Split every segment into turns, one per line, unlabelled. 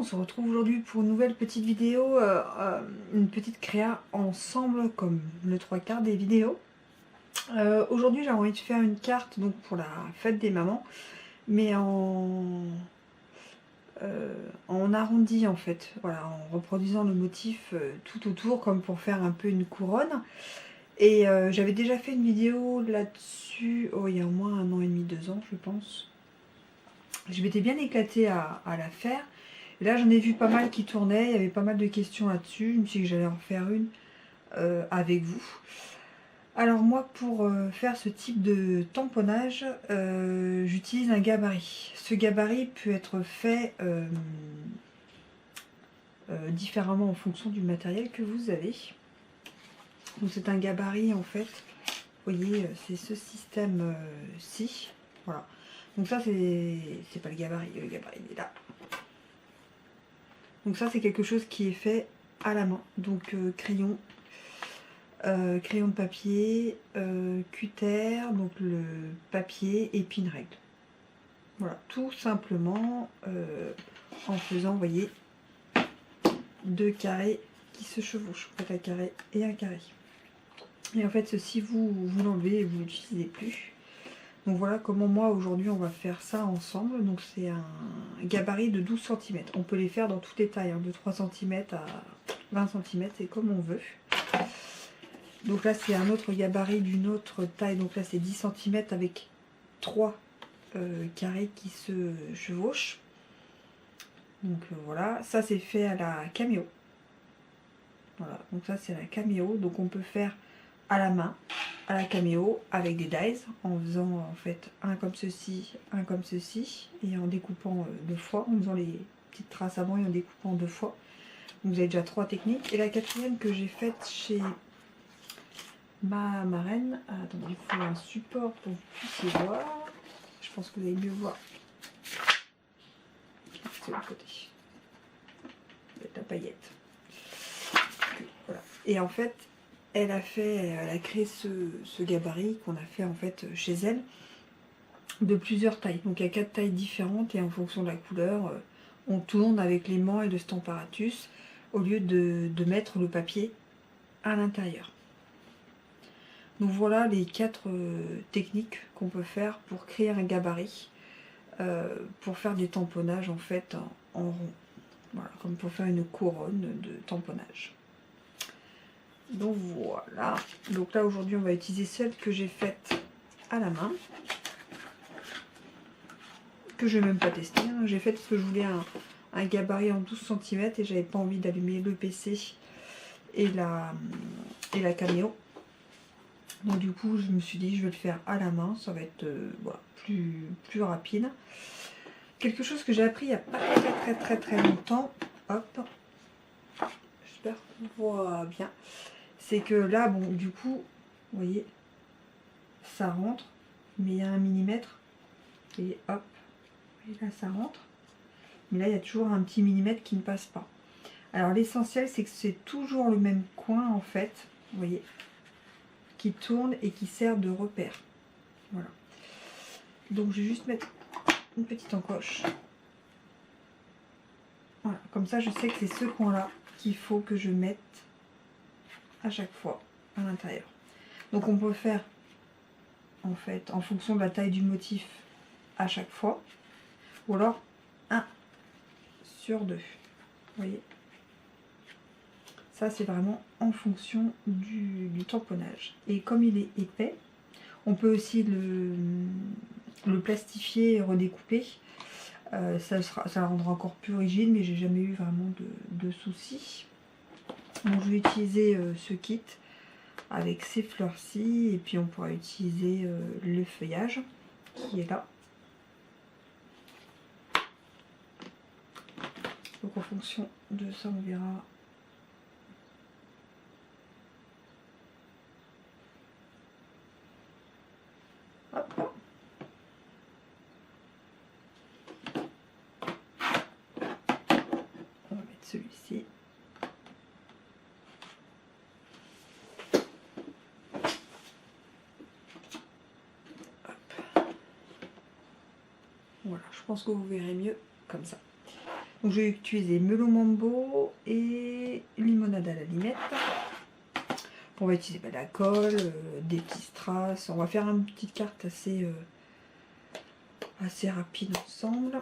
on se retrouve aujourd'hui pour une nouvelle petite vidéo, une petite créa ensemble comme le trois quarts des vidéos. Aujourd'hui j'ai envie de faire une carte donc pour la fête des mamans, mais en arrondi en fait, voilà, en reproduisant le motif tout autour comme pour faire un peu une couronne. Et j'avais déjà fait une vidéo là-dessus, oh, il y a au moins 1 an et demi, 2 ans je pense. Je m'étais bien éclatée à la faire. Et là j'en ai vu pas mal qui tournaient, il y avait pas mal de questions là-dessus. Je me suis dit que j'allais en faire une avec vous. Alors moi pour faire ce type de tamponnage, j'utilise un gabarit. Ce gabarit peut être fait différemment en fonction du matériel que vous avez. Donc c'est un gabarit en fait, vous voyez c'est ce système-ci, voilà. Donc ça c'est pas le gabarit il est là. Donc ça c'est quelque chose qui est fait à la main, donc crayon de papier, cutter, donc le papier et pin règle. Voilà, tout simplement en faisant, vous voyez, 2 carrés qui se chevauchent, en fait un carré et un carré. Et en fait ceci vous l'enlevez et vous l'utilisez plus. Donc voilà comment moi aujourd'hui on va faire ça ensemble. Donc c'est un gabarit de 12 cm. On peut les faire dans toutes les tailles, hein, de 3 cm à 20 cm, c'est comme on veut. Donc là c'est un autre gabarit d'une autre taille. Donc là c'est 10 cm avec 3 carrés qui se chevauchent. Donc voilà, ça c'est fait à la caméo. Voilà, donc ça c'est la caméo. Donc on peut faire à la main, à la caméo, avec des dies, en faisant en fait un comme ceci, et en découpant 2 fois, en faisant les petites traces avant et en découpant 2 fois. Donc vous avez déjà 3 techniques. Et la quatrième que j'ai faite chez ma marraine, attendez, il faut un support pour que vous puissiez voir. Je pense que vous allez mieux voir. C'est l'autre côté. La paillette. Voilà. Et en fait, elle a créé ce gabarit qu'on a fait en fait chez elle de plusieurs tailles. Donc il y a 4 tailles différentes et en fonction de la couleur, on tourne avec l'aimant et le Stamparatus au lieu de mettre le papier à l'intérieur. Donc voilà les 4 techniques qu'on peut faire pour créer un gabarit, pour faire des tamponnages en fait en rond. Voilà, comme pour faire une couronne de tamponnage. Donc voilà, donc là aujourd'hui on va utiliser celle que j'ai faite à la main, que je vais même pas tester, hein. J'ai fait parce que je voulais un gabarit en 12 cm et j'avais pas envie d'allumer le PC et la caméo. Donc du coup je me suis dit je vais le faire à la main, ça va être voilà, plus rapide. Quelque chose que j'ai appris il n'y a pas très longtemps, hop, j'espère qu'on voit bien, c'est que là bon du coup vous voyez ça rentre mais il y a 1 millimètre et hop, et là ça rentre mais là il y a toujours un petit millimètre qui ne passe pas. Alors l'essentiel c'est que c'est toujours le même coin en fait, vous voyez, qui tourne et qui sert de repère. Voilà, donc je vais juste mettre une petite encoche. Voilà, comme ça je sais que c'est ce coin là qu'il faut que je mette à chaque fois à l'intérieur. Donc on peut faire en fait en fonction de la taille du motif à chaque fois, ou alors 1 sur 2. Vous voyez, ça c'est vraiment en fonction du tamponnage. Et comme il est épais, on peut aussi le plastifier et redécouper. Ça le rendra encore plus rigide, mais j'ai jamais eu vraiment de soucis. Donc je vais utiliser ce kit avec ces fleurs-ci, et puis on pourra utiliser le feuillage qui est là. Donc en fonction de ça on verra. Hop. On va mettre celui-ci. Voilà, je pense que vous verrez mieux comme ça. Donc j'ai utilisé melon mambo et limonade à la limette. On va utiliser la colle, des petits strass. On va faire une petite carte assez rapide ensemble.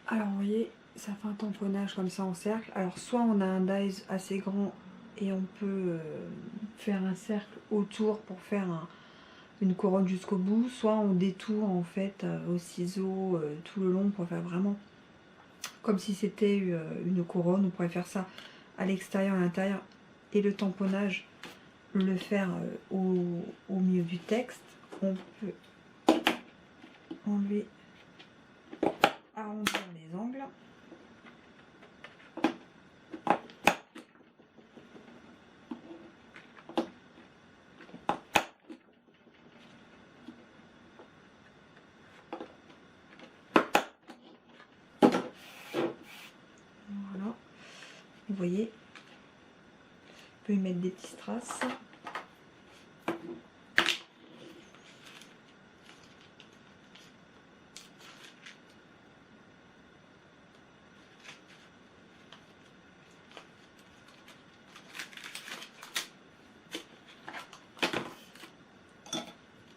Alors vous voyez, ça fait un tamponnage comme ça en cercle. Alors soit on a un dies assez grand et on peut faire un cercle autour pour faire une couronne jusqu'au bout, soit on détourne en fait au ciseau tout le long pour faire vraiment comme si c'était une couronne. On pourrait faire ça à l'extérieur et à l'intérieur, et le tamponnage le faire au milieu du texte. on peut enlever, arrondir les angles. Voilà, vous voyez, on peut y mettre des petits strass.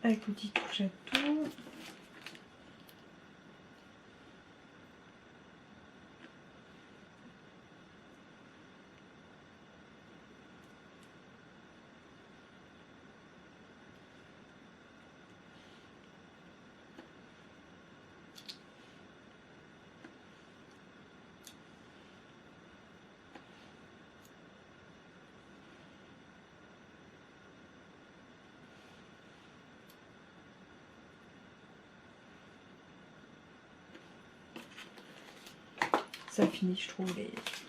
Avec l'outil touche à tout. Ça finit, je trouve,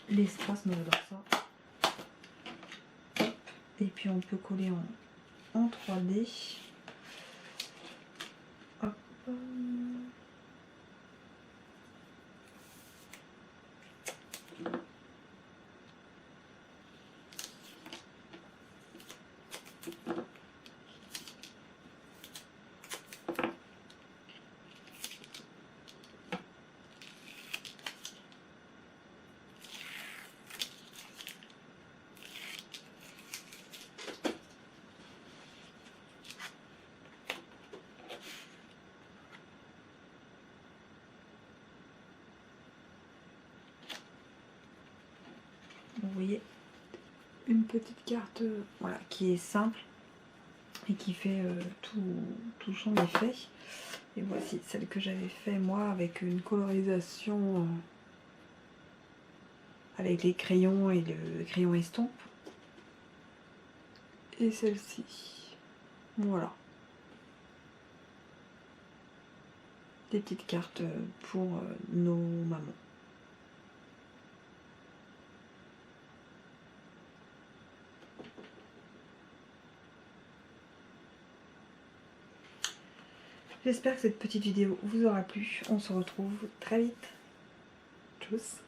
les strass, mais j'adore ça. Et puis on peut coller en 3D. Hop. Vous voyez, une petite carte voilà, qui est simple et qui fait tout son effet. Et voici celle que j'avais fait moi avec une colorisation avec les crayons et le crayon estompe. Et celle-ci, voilà. Des petites cartes pour nos mamans. J'espère que cette petite vidéo vous aura plu. On se retrouve très vite. Tchuss!